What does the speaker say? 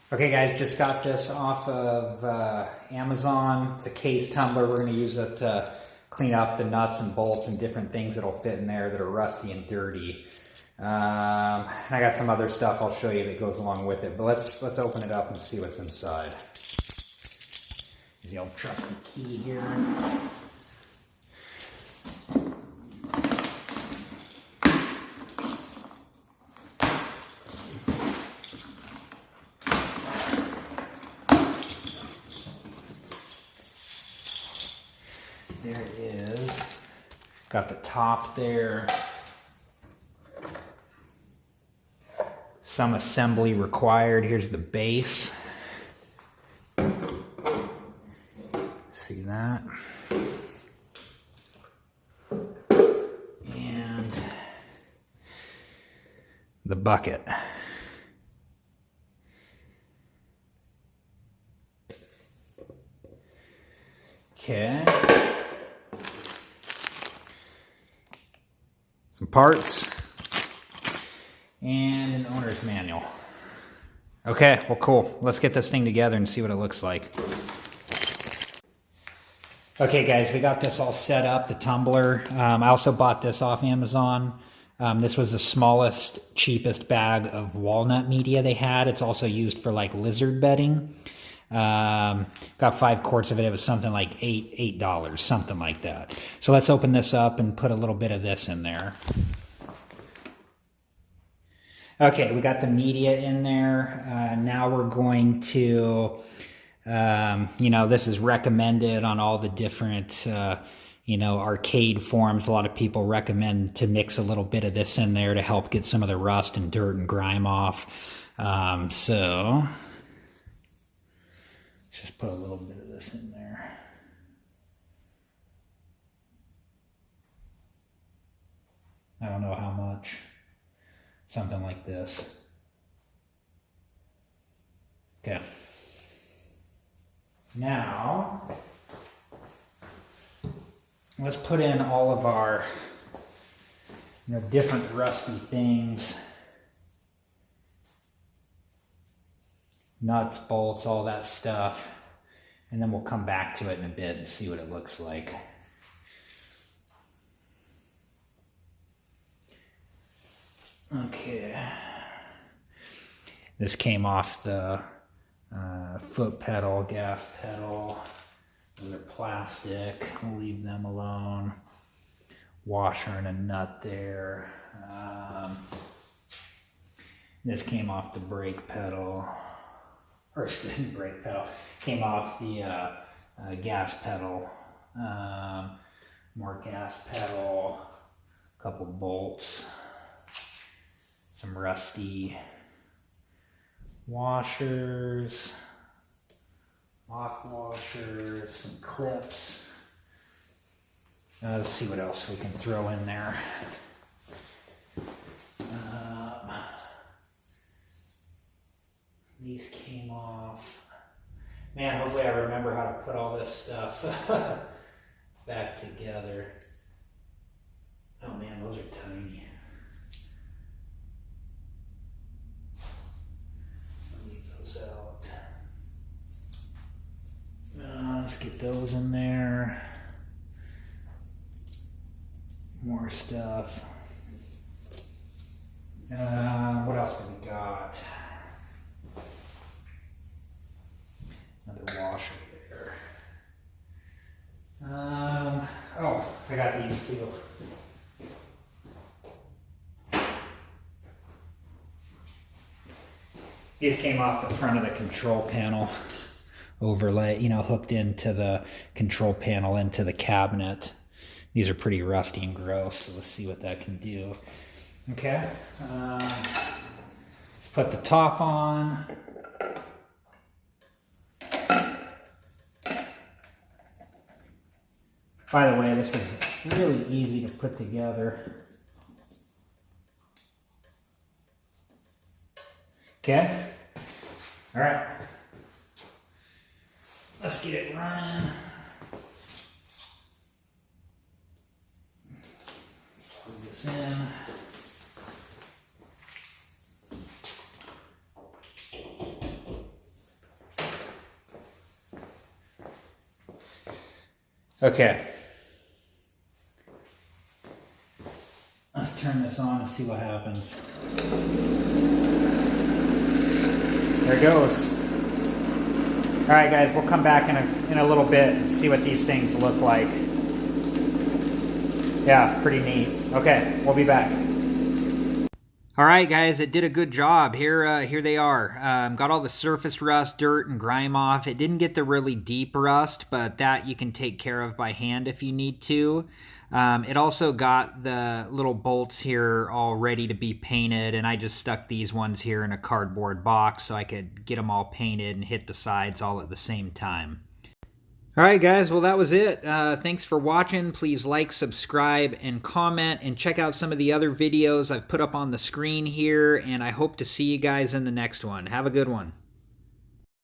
Okay guys, just got this off of Amazon. It's a case tumbler. We're going to use it to clean up the nuts and bolts and different things that'll fit in there that are rusty and dirty. And I got some other stuff I'll show you that goes along with it. But let's open it up and see what's inside. The old trusty key here. There it is. Got the top there. Some assembly required. Here's the base. See that? And the bucket. Okay. Some parts and an owner's manual. Okay, well cool. Let's get this thing together and see what it looks like. Okay guys, we got this all set up, the tumbler. I also bought this off Amazon. This was the smallest, cheapest bag of walnut media they had. It's also used for like lizard bedding. Got 5 quarts of it. It was something like $8, something like that. So let's open this up and put a little bit of this in there. Okay, we got the media in there. Now we're going to, this is recommended on all the different, arcade forums. A lot of people recommend to mix a little bit of this in there to help get some of the rust and dirt and grime off. So just put a little bit of this in there. I don't know how much. Something like this. Okay. Now, let's put in all of our different rusty things. Nuts, bolts, all that stuff. And then we'll come back to it in a bit and see what it looks like. Okay. This came off the foot pedal, gas pedal. Those are plastic. We'll leave them alone. Washer and a nut there. This came off the brake pedal. Or brake pedal. Came off the gas pedal. More gas pedal. A couple bolts. Some rusty washers, lock washers, some clips. Let's see what else we can throw in there. These came off. Man, hopefully I remember how to put all this stuff back together. Oh man, those are tiny. Out. Let's get those in there. More stuff. What else do we got? Another washer there. Oh, I got these too. These came off the front of the control panel overlay, hooked into the control panel into the cabinet. These are pretty rusty and gross, so let's see what that can do. Okay, let's put the top on. By the way, this was really easy to put together. Okay, all right, let's get it running. Plug this in. Okay. Let's turn this on and see what happens. There it goes. All right, guys, we'll come back in a little bit and see what these things look like. Yeah, pretty neat. Okay, we'll be back. All right, guys, it did a good job. Here they are. Got all the surface rust, dirt, and grime off. It didn't get the really deep rust, but that you can take care of by hand if you need to. It also got the little bolts here all ready to be painted, and I just stuck these ones here in a cardboard box so I could get them all painted and hit the sides all at the same time. All right, guys, well, that was it. Thanks for watching. Please like, subscribe, and comment, and check out some of the other videos I've put up on the screen here, and I hope to see you guys in the next one. Have a good one.